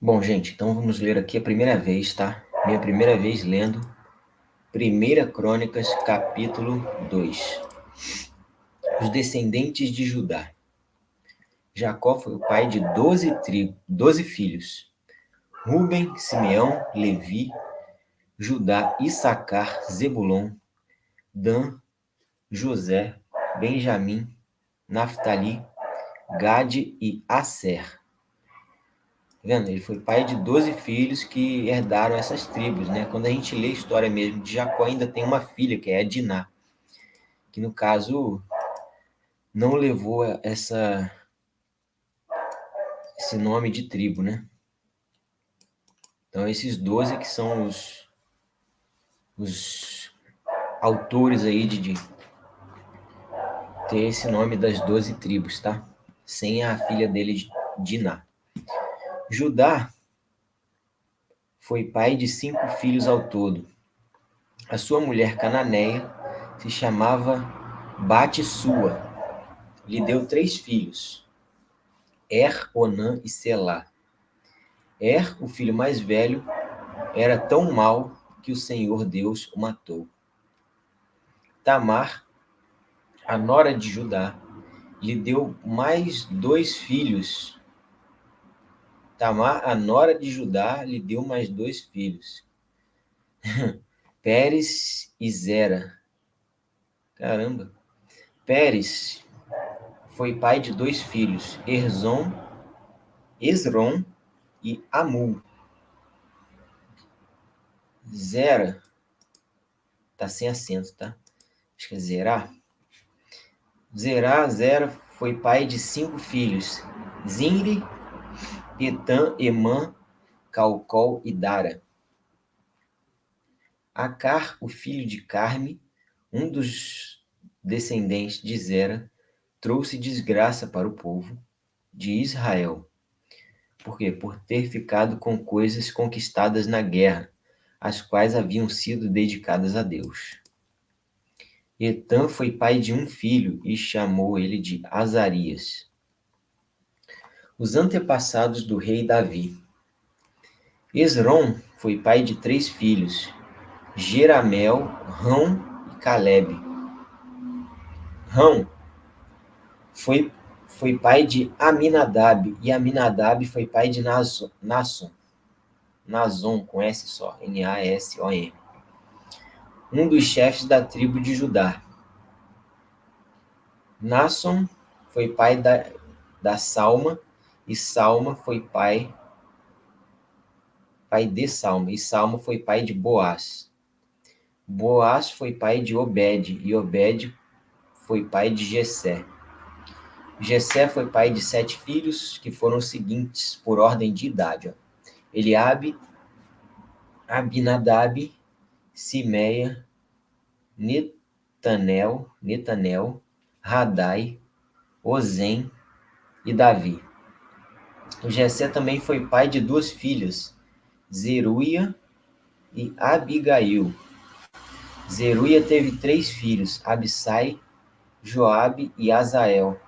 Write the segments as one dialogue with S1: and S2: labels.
S1: Bom, gente, então vamos ler aqui a primeira vez, tá? Minha primeira vez lendo Primeira Crônicas, capítulo 2. Os descendentes de Judá. Jacó foi o pai de 12 filhos. Ruben, Simeão, Levi, Judá, Issacar, Zebulon, Dan, José, Benjamim, Naftali, Gade e Asser. Tá vendo? Ele foi pai de 12 filhos que herdaram essas tribos, né? Quando a gente lê a história mesmo de Jacó, ainda tem uma filha, que é a Diná, que no caso não levou esse nome de tribo, né? Então, esses 12 que são os autores aí de ter esse nome das 12 tribos, tá? Sem a filha dele, Diná. Judá foi pai de 5 filhos ao todo. A sua mulher cananeia se chamava Bate-Sua. Lhe deu 3 filhos, Onã e Selá. O filho mais velho, era tão mau que o Senhor Deus o matou. Tamar, a nora de Judá, lhe deu mais 2 filhos. Tamar, a nora de Judá, lhe deu mais 2 filhos. Pérez e Zera. Caramba. Pérez foi pai de 2 filhos, Esrom e Amul. Zera, tá sem acento, tá? Acho que é Zerá. Zera foi pai de 5 filhos, Zinri, Etan, Emã, Calcol e Dara. Acar, o filho de Carme, um dos descendentes de Zera, trouxe desgraça para o povo de Israel. Por quê? Por ter ficado com coisas conquistadas na guerra, as quais haviam sido dedicadas a Deus. Etan foi pai de um filho e chamou ele de Azarias. Os antepassados do rei Davi. Esrom foi pai de 3 filhos, Jeramel, Rão e Calebe. Rão foi pai de Aminadab, e Aminadab foi pai de Nazon, com S só, Nason, um dos chefes da tribo de Judá. Naasson foi pai da Salma, e Salma foi pai de Salma, e Salma foi pai de Boaz. Boaz foi pai de Obed, e Obed foi pai de Jessé. Jessé foi pai de 7 filhos, que foram os seguintes, por ordem de idade. Eliabe, Abinadab, Simeia, Netanel, Radai, Ozem e Davi. Jessé também foi pai de 2 filhas, Zeruia e Abigail. Zeruia teve 3 filhos, Abissai, Joabe e Azael.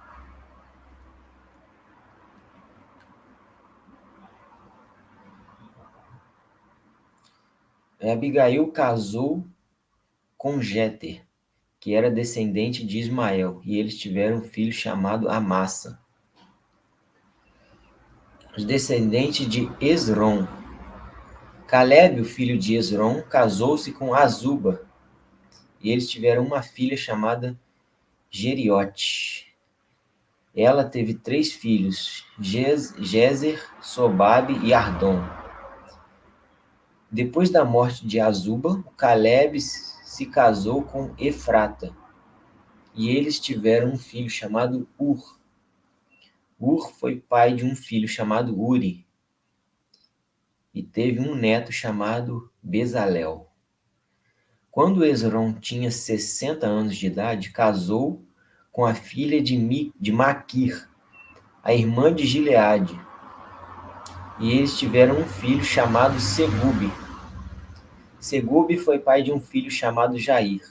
S1: Abigail casou com Jéter, que era descendente de Ismael, e eles tiveram um filho chamado Amassa. Os descendentes de Esrom. Calebe, o filho de Esrom, casou-se com Azuba, e eles tiveram uma filha chamada Jeriote. Ela teve 3 filhos, Jezer, Sobabe e Ardom. Depois da morte de Azuba, Calebe se casou com Efrata, e eles tiveram um filho chamado Ur. Ur foi pai de um filho chamado Uri, e teve um neto chamado Bezalel. Quando Esrom tinha 60 anos de idade, casou com a filha de Maquir, a irmã de Gileade, e eles tiveram um filho chamado Segube. Segube foi pai de um filho chamado Jair.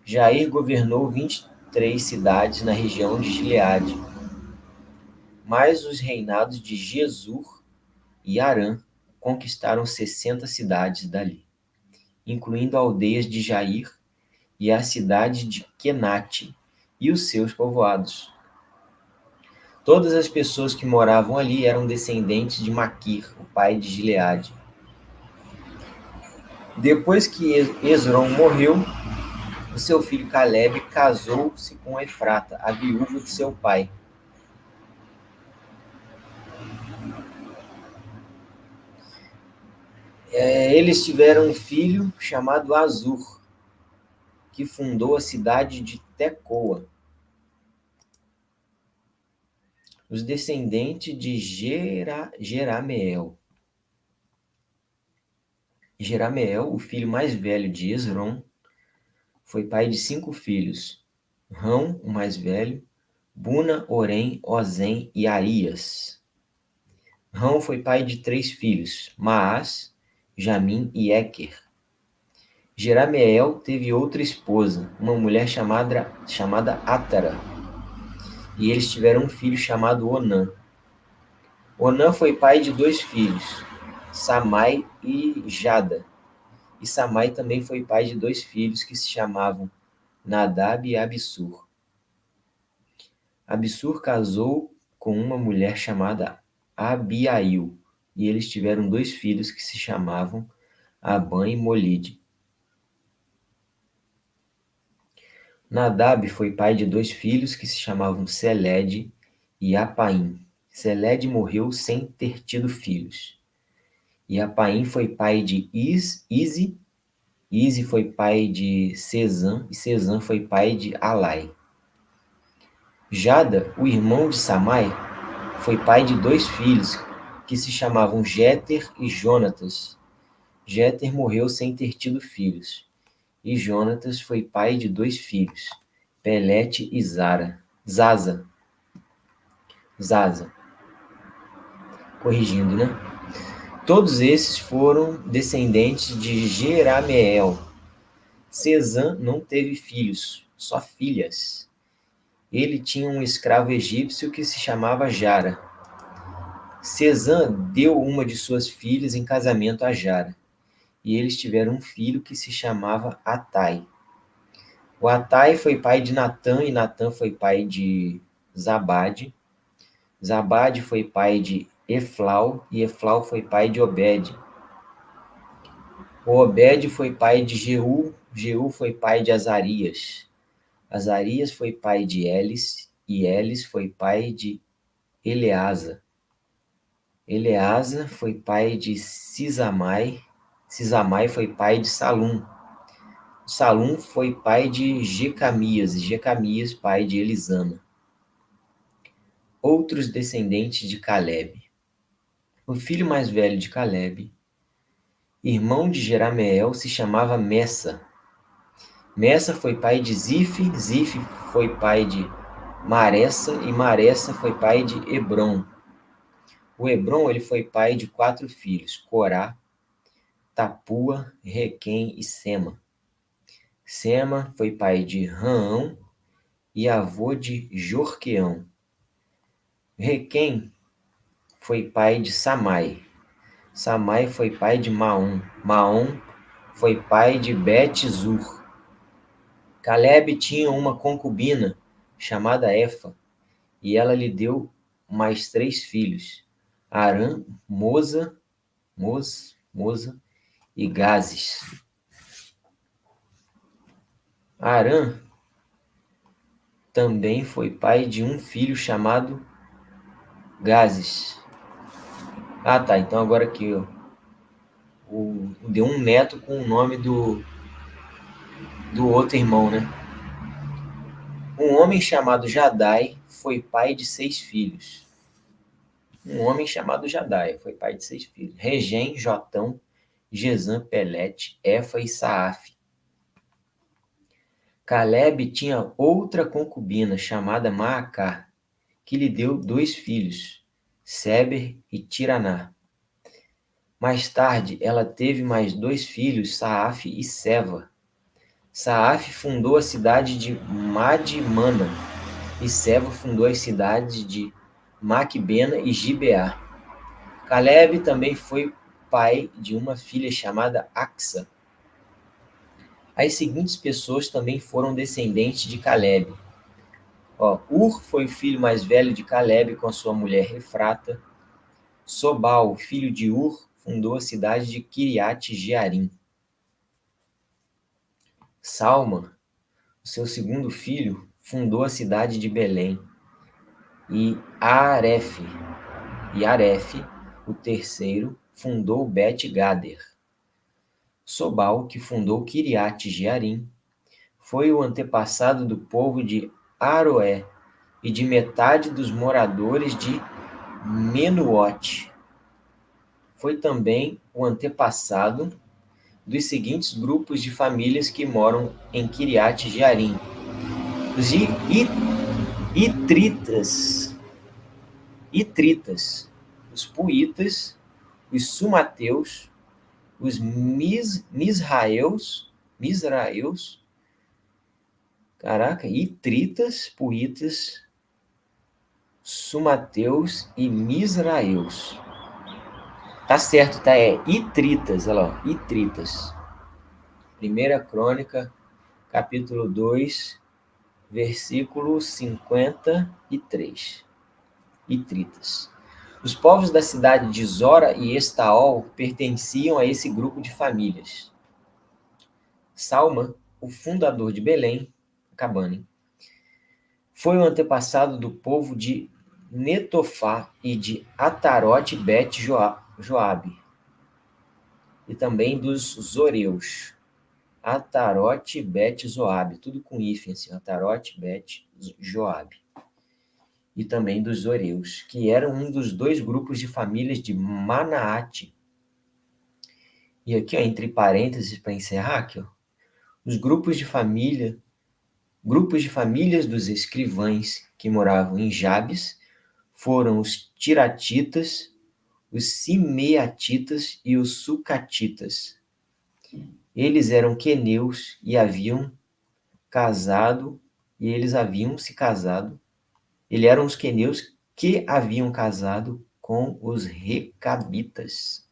S1: Jair governou 23 cidades na região de Gileade. Mas os reinados de Jesur e Arã conquistaram 60 cidades dali, incluindo aldeias de Jair e a cidade de Quenate e os seus povoados. Todas as pessoas que moravam ali eram descendentes de Maquir, o pai de Gileade. Depois que Esrom morreu, o seu filho Caleb casou-se com Efrata, a viúva de seu pai. Eles tiveram um filho chamado Azur, que fundou a cidade de Tecoa. Os descendentes de Jerameel. Jerameel, o filho mais velho de Esrom, foi pai de 5 filhos. Rão, o mais velho, Buna, Orém, Ozem e Arias. Rão foi pai de 3 filhos, Maás, Jamim e Eker. Jerameel teve outra esposa, uma mulher chamada Átara, e eles tiveram um filho chamado Onã. Onã foi pai de 2 filhos, Samai e Jada. E Samai também foi pai de 2 filhos que se chamavam Nadab e Abissur. Abissur casou com uma mulher chamada Abiail, e eles tiveram 2 filhos que se chamavam Abã e Molide. Nadab foi pai de 2 filhos que se chamavam Selede e Apaim. Selede morreu sem ter tido filhos. E Apaim foi pai de Ize, Ize foi pai de Cesã, e Cesã foi pai de Alai. Jada, o irmão de Samai, foi pai de 2 filhos, que se chamavam Jéter e Jonatas. Jéter morreu sem ter tido filhos. E Jonatas foi pai de 2 filhos, Pelete e Zaza. Corrigindo, né? Todos esses foram descendentes de Jerameel. Cesã não teve filhos, só filhas. Ele tinha um escravo egípcio que se chamava Jara. Cesã deu uma de suas filhas em casamento a Jara, e eles tiveram um filho que se chamava Atai. O Atai foi pai de Natã, e Natã foi pai de Zabade. Zabade foi pai de Eflau, e Eflau foi pai de Obed. O Obed foi pai de Jeú, Jeú foi pai de Azarias. Azarias foi pai de Elis, e Elis foi pai de Eleasa. Eleasa foi pai de Sisamai, Sisamai foi pai de Salum. Salum foi pai de Jecamias, e Jecamias pai de Elisama. Outros descendentes de Caleb. O filho mais velho de Caleb, irmão de Jerameel, se chamava Messa. Messa foi pai de Zif, Zif foi pai de Maressa, e Maressa foi pai de Hebron. O Hebron ele foi pai de 4 filhos, Corá, Tapua, Requém e Sema. Sema foi pai de Raão e avô de Jorqueão. Requém foi pai de Samai. Samai foi pai de Maom. Maom foi pai de Bet-Zur. Caleb tinha uma concubina chamada Efa, e ela lhe deu mais 3 filhos, Arã, Moza e Gazes. Arã também foi pai de um filho chamado Gazes. Tá, então agora aqui, ó, deu um neto com o nome do outro irmão, né? Um homem chamado Jadai foi pai de 6 filhos. Regem, Jotão, Gesam, Pelete, Efa e Saaf. Caleb tinha outra concubina chamada Maacá, que lhe deu 2 filhos, Seber e Tiraná. Mais tarde, ela teve mais 2 filhos, Saaf e Seva. Saaf fundou a cidade de Madimana, e Seva fundou as cidades de Maquibena e Gibeá. Calebe também foi pai de uma filha chamada Axa. As seguintes pessoas também foram descendentes de Calebe. Ur foi o filho mais velho de Calebe com a sua mulher Refrata. Sobal, filho de Ur, fundou a cidade de Kiriat Jearim. Salma, o seu segundo filho, fundou a cidade de Belém. E Aref, o terceiro, fundou Bet-Gader. Sobal, que fundou Kiriat Jearim, foi o antepassado do povo de Aroé e de metade dos moradores de Menuote. Foi também o antepassado dos seguintes grupos de famílias que moram em Kiriat Jearim: os Itritas, os Puitas, os Sumateus, os Misraeus, Itritas, Puitas, Sumateus e Misraeus. Tá certo, tá? É Itritas, olha lá, Itritas. 1 Crônica, capítulo 2, versículo 53. Itritas. Os povos da cidade de Zora e Estaol pertenciam a esse grupo de famílias. Salma, o fundador de Belém, acabando, hein? Foi o antepassado do povo de Netofá e de Atarote Bet Joabe, e também dos Zoreus. Atarote Bet Zoabe, tudo com hífen, assim, Atarote Bet Joabe. E também dos Zoreus, que eram um dos dois grupos de famílias de Manaate. E aqui, entre parênteses, para encerrar, aqui, os grupos de famílias dos escrivães que moravam em Jabes foram os Tiratitas, os Simeatitas e os Sucatitas. Eles eram queneus e haviam se casado. Eles eram os queneus que haviam casado com os recabitas.